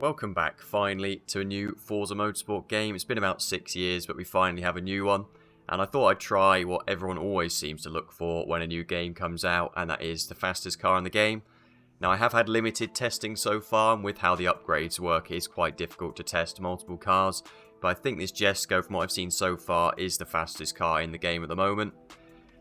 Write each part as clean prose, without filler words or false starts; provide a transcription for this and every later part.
Welcome back, finally, to a new Forza Motorsport game. It's been about 6 years, but we finally have a new one. And I thought I'd try what everyone always seems to look for when a new game comes out, and that is the fastest car in the game. Now, I have had limited testing so far, and with how the upgrades work, it is quite difficult to test multiple cars. But I think this Jesko, from what I've seen so far, is the fastest car in the game at the moment.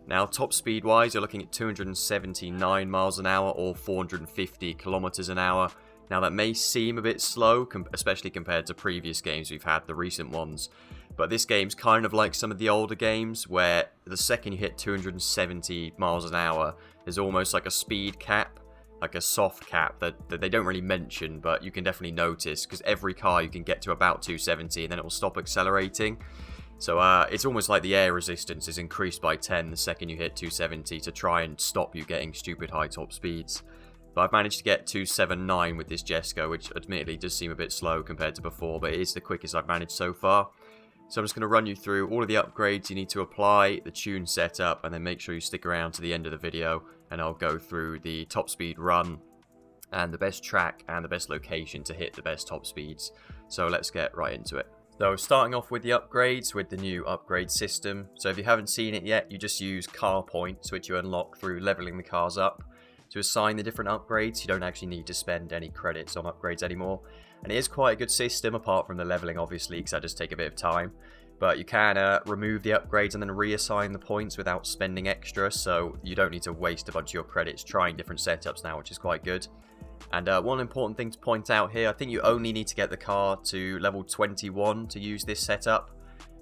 Now, top speed wise, you're looking at 279 miles an hour or 450 kilometers an hour. Now, that may seem a bit slow, especially compared to previous games we've had, the recent ones. But this game's kind of like some of the older games, where the second you hit 270 miles an hour, there's almost like a speed cap, like a soft cap that they don't really mention, but you can definitely notice, because every car you can get to about 270 and then it will stop accelerating. So it's almost like the air resistance is increased by 10 the second you hit 270 to try and stop you getting stupid high top speeds. But I've managed to get 279 with this Jesko, which admittedly does seem a bit slow compared to before, but it is the quickest I've managed so far. So I'm just going to run you through all of the upgrades you need to apply, the tune setup, and then make sure you stick around to the end of the video, and I'll go through the top speed run, and the best track, and the best location to hit the best top speeds. So let's get right into it. So starting off with the upgrades, with the new upgrade system. So if you haven't seen it yet, you just use car points, which you unlock through leveling the cars up. To assign the different upgrades, you don't actually need to spend any credits on upgrades anymore. And it is quite a good system, apart from the leveling, obviously, because that does take a bit of time. But you can remove the upgrades and then reassign the points without spending extra, so you don't need to waste a bunch of your credits trying different setups now, which is quite good. And one important thing to point out here, I think you only need to get the car to level 21 to use this setup.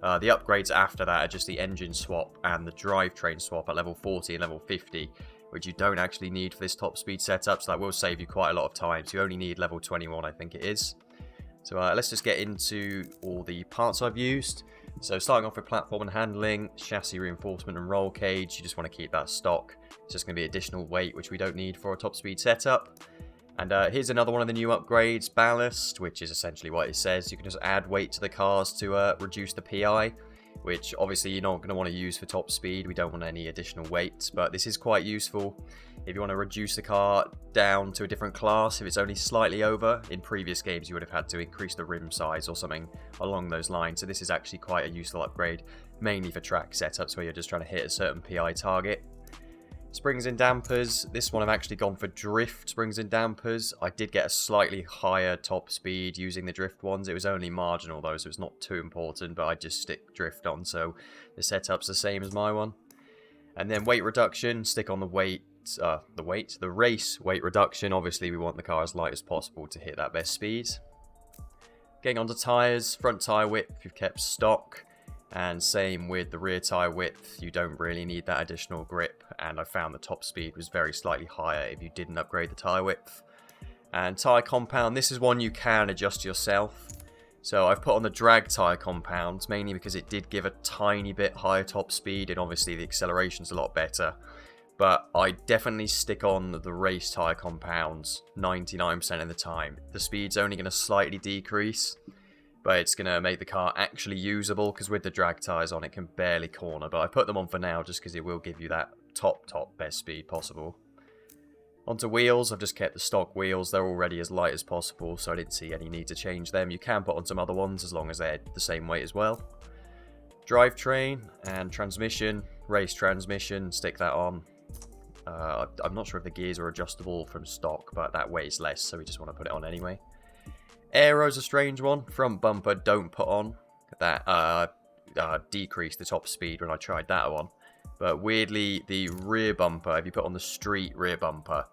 The upgrades after that are just the engine swap and the drivetrain swap at level 40 and level 50. Which you don't actually need for this top speed setup, so that will save you quite a lot of time. So you only need level 21, I think it is. So let's just get into all the parts I've used. So starting off with platform and handling, chassis reinforcement and roll cage, you just want to keep that stock. It's just going to be additional weight, which we don't need for a top speed setup. And here's another one of the new upgrades, ballast, which is essentially what it says. You can just add weight to the cars to reduce the PI. Which obviously you're not going to want to use for top speed. We don't want any additional weight, but this is quite useful if you want to reduce the car down to a different class if it's only slightly over. In previous games you would have had to increase the rim size or something along those lines, so this is actually quite a useful upgrade, mainly for track setups where you're just trying to hit a certain PI target. Springs and dampers, this one I've actually gone for drift springs and dampers. I did get a slightly higher top speed using the drift ones. It was only marginal though, so it's not too important, but I just stick drift on, so the setup's the same as my one. And then weight reduction, stick on the race weight reduction. Obviously we want the car as light as possible to hit that best speed. Getting onto tyres, front tyre width you've kept stock. And same with the rear tyre width, you don't really need that additional grip, and I found the top speed was very slightly higher if you didn't upgrade the tyre width. And tyre compound, this is one you can adjust yourself. So I've put on the drag tyre compound, mainly because it did give a tiny bit higher top speed, and obviously the acceleration's a lot better. But I definitely stick on the race tyre compounds 99% of the time. The speed's only going to slightly decrease, but it's going to make the car actually usable, because with the drag tyres on it can barely corner. But I put them on for now just because it will give you that top best speed possible. Onto wheels, I've just kept the stock wheels. They're already as light as possible, so I didn't see any need to change them. You can put on some other ones as long as they're the same weight as well. Drivetrain and transmission, race transmission, stick that on. I'm not sure if the gears are adjustable from stock, but that weighs less, so we just want to put it on anyway. Aero's a strange one. Front bumper don't put on. That decreased the top speed when I tried that one. But weirdly, the rear bumper, if you put on the street rear bumper,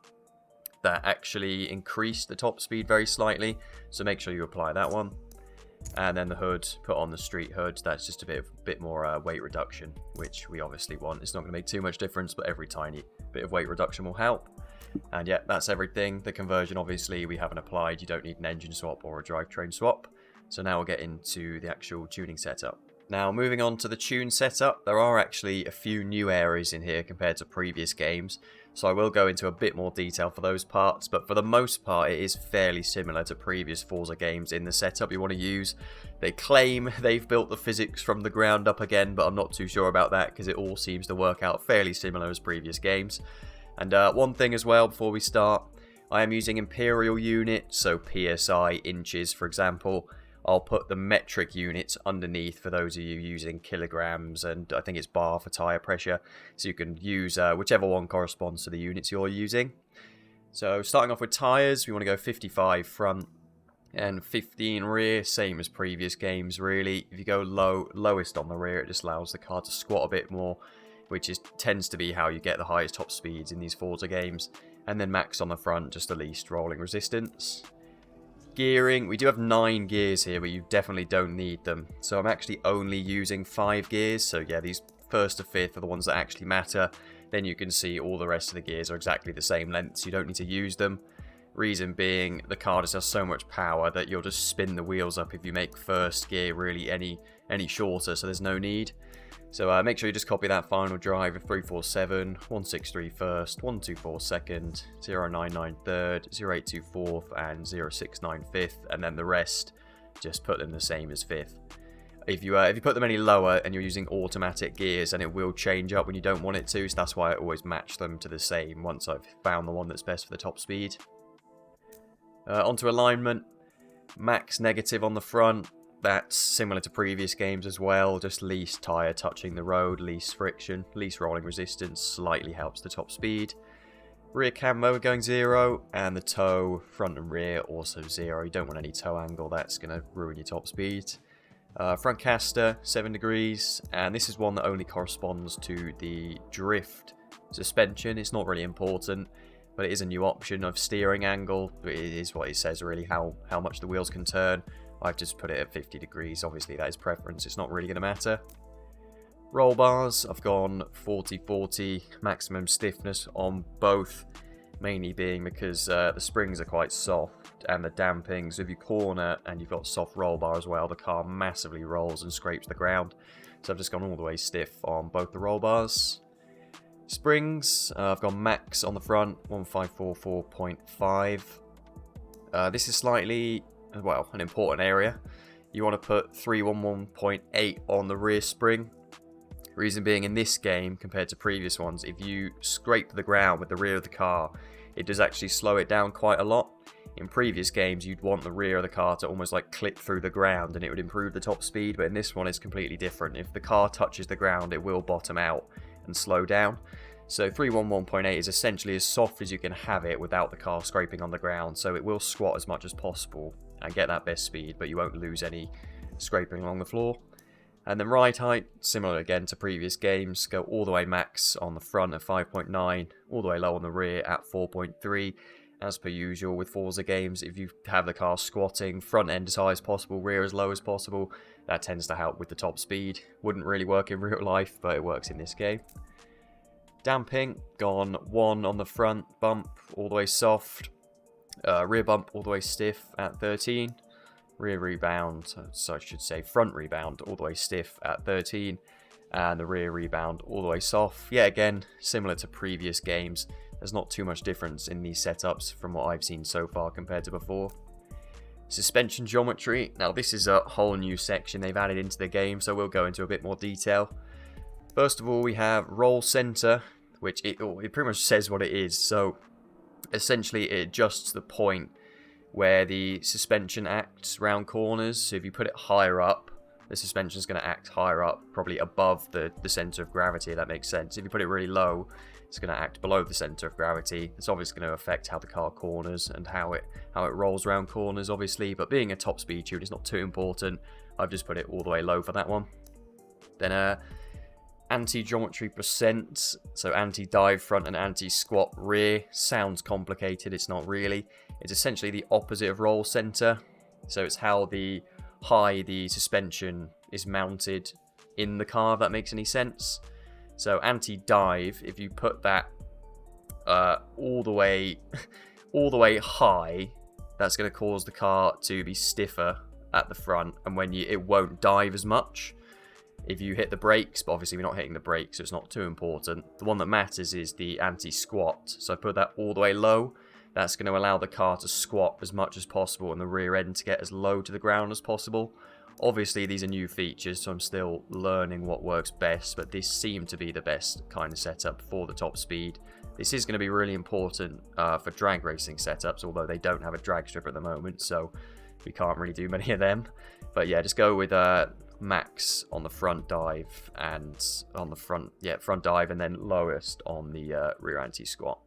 that actually increased the top speed very slightly. So make sure you apply that one. And then the hood, put on the street hood. That's just a bit more weight reduction, which we obviously want. It's not going to make too much difference, but every tiny bit of weight reduction will help. And yeah, that's everything. The conversion, obviously, we haven't applied. You don't need an engine swap or a drivetrain swap. So now we'll get into the actual tuning setup. Now, moving on to the tune setup, there are actually a few new areas in here compared to previous games. So I will go into a bit more detail for those parts, but for the most part, it is fairly similar to previous Forza games in the setup you want to use. They claim they've built the physics from the ground up again, but I'm not too sure about that because it all seems to work out fairly similar as previous games. And one thing as well before we start, I am using imperial units, so PSI inches for example. I'll put the metric units underneath for those of you using kilograms, and I think it's bar for tyre pressure. So you can use whichever one corresponds to the units you're using. So starting off with tyres, we want to go 55 front and 15 rear, same as previous games really. If you go lowest on the rear, it just allows the car to squat a bit more, which tends to be how you get the highest top speeds in these Forza games. And then max on the front, just the least rolling resistance. Gearing, we do have 9 gears here, but you definitely don't need them. So I'm actually only using 5 gears. So yeah, these first to fifth are the ones that actually matter. Then you can see all the rest of the gears are exactly the same length, so you don't need to use them. Reason being, the car just has so much power that you'll just spin the wheels up if you make first gear really any shorter, so there's no need. So make sure you just copy that final drive of 347, 163 first, 124 second, 099 third, 082 fourth, and 069 fifth, and then the rest, just put them the same as fifth. If you put them any lower and you're using automatic gears, and it will change up when you don't want it to, so that's why I always match them to the same once I've found the one that's best for the top speed. Onto alignment, max negative on the front. That's similar to previous games as well, just least tyre touching the road, least friction, least rolling resistance, slightly helps the top speed. Rear camo we're going 0, and the toe, front and rear, also 0. You don't want any toe angle, that's going to ruin your top speed. Front caster, 7 degrees, and this is one that only corresponds to the drift suspension. It's not really important, but it is a new option of steering angle. It is what it says really, how much the wheels can turn. I've just put it at 50 degrees, obviously that is preference, it's not really going to matter. Roll bars, I've gone 40-40, maximum stiffness on both, mainly being because the springs are quite soft and the damping, so if you corner and you've got soft roll bar as well, the car massively rolls and scrapes the ground. So I've just gone all the way stiff on both the roll bars. Springs, I've gone max on the front, 1544.5. This is slightly, well, an important area. You want to put 311.8 on the rear spring. Reason being, in this game, compared to previous ones, if you scrape the ground with the rear of the car, it does actually slow it down quite a lot. In previous games, you'd want the rear of the car to almost like clip through the ground and it would improve the top speed, but in this one it's completely different. If the car touches the ground, it will bottom out and slow down. So 311.8 is essentially as soft as you can have it without the car scraping on the ground, so it will squat as much as possible and get that best speed, but you won't lose any scraping along the floor. And then ride height, similar again to previous games, go all the way max on the front at 5.9, all the way low on the rear at 4.3. As per usual with Forza games, if you have the car squatting, front end as high as possible, rear as low as possible, that tends to help with the top speed. Wouldn't really work in real life, but it works in this game. Damping, gone 1 on the front, bump all the way soft, rear bump all the way stiff at 13, rear rebound, so I should say front rebound all the way stiff at 13, and the rear rebound all the way soft. Yeah, again, similar to previous games. There's not too much difference in these setups from what I've seen so far compared to before. Suspension geometry. Now this is a whole new section they've added into the game, so we'll go into a bit more detail. First of all, we have roll center, which it pretty much says what it is. So essentially it adjusts the point where the suspension acts round corners. So if you put it higher up, the suspension is going to act higher up, probably above the center of gravity, if that makes sense. If you put it really low, it's going to act below the center of gravity. It's obviously going to affect how the car corners and how it rolls around corners, obviously. But being a top speed tune, it's not too important. I've just put it all the way low for that one. Then anti-geometry percent, so anti-dive front and anti-squat rear. Sounds complicated, it's not really. It's essentially the opposite of roll center. So it's how high the suspension is mounted in the car, if that makes any sense. So anti-dive, if you put that all the way high, that's going to cause the car to be stiffer at the front, and it won't dive as much. If you hit the brakes, but obviously we're not hitting the brakes, so it's not too important. The one that matters is the anti-squat. So I put that all the way low. That's going to allow the car to squat as much as possible and the rear end to get as low to the ground as possible. Obviously these are new features, so I'm still learning what works best, but this seemed to be the best kind of setup for the top speed This is going to be really important for drag racing setups, although they don't have a drag strip at the moment, so we can't really do many of them. But yeah, just go with max on the front dive and on the front dive, and then lowest on the rear anti-squat.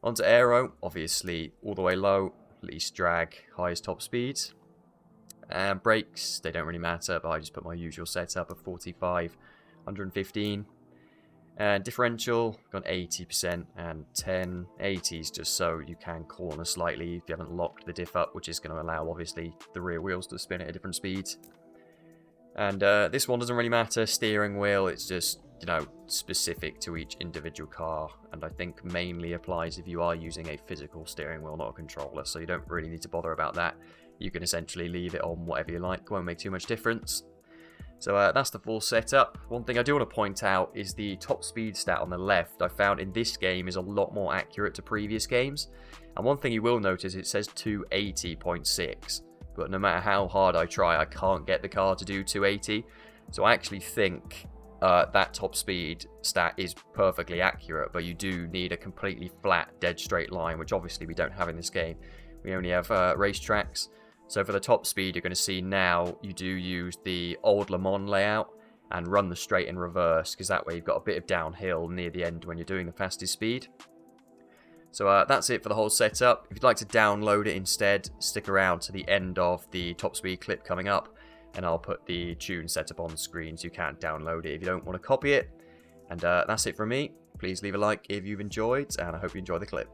Onto aero, obviously all the way low, least drag, highest top speed. And brakes, they don't really matter, but I just put my usual setup of 45, 115. And differential, got 80% and 10. 80s just so you can corner slightly if you haven't locked the diff up, which is going to allow, obviously, the rear wheels to spin at a different speed. And this one doesn't really matter. Steering wheel, it's just, you know, specific to each individual car. And I think mainly applies if you are using a physical steering wheel, not a controller. So you don't really need to bother about that. You can essentially leave it on whatever you like. Won't make too much difference. So that's the full setup. One thing I do want to point out is the top speed stat on the left I found in this game is a lot more accurate to previous games. And one thing you will notice, it says 280.6. But no matter how hard I try, I can't get the car to do 280. So I actually think that top speed stat is perfectly accurate, but you do need a completely flat, dead straight line, which obviously we don't have in this game. We only have racetracks. So for the top speed, you're going to see now you do use the old Le Mans layout and run the straight in reverse, because that way you've got a bit of downhill near the end when you're doing the fastest speed. So that's it for the whole setup. If you'd like to download it instead, stick around to the end of the top speed clip coming up, and I'll put the tune setup on screen so you can't download it if you don't want to copy it. And that's it from me. Please leave a like if you've enjoyed, and I hope you enjoy the clip.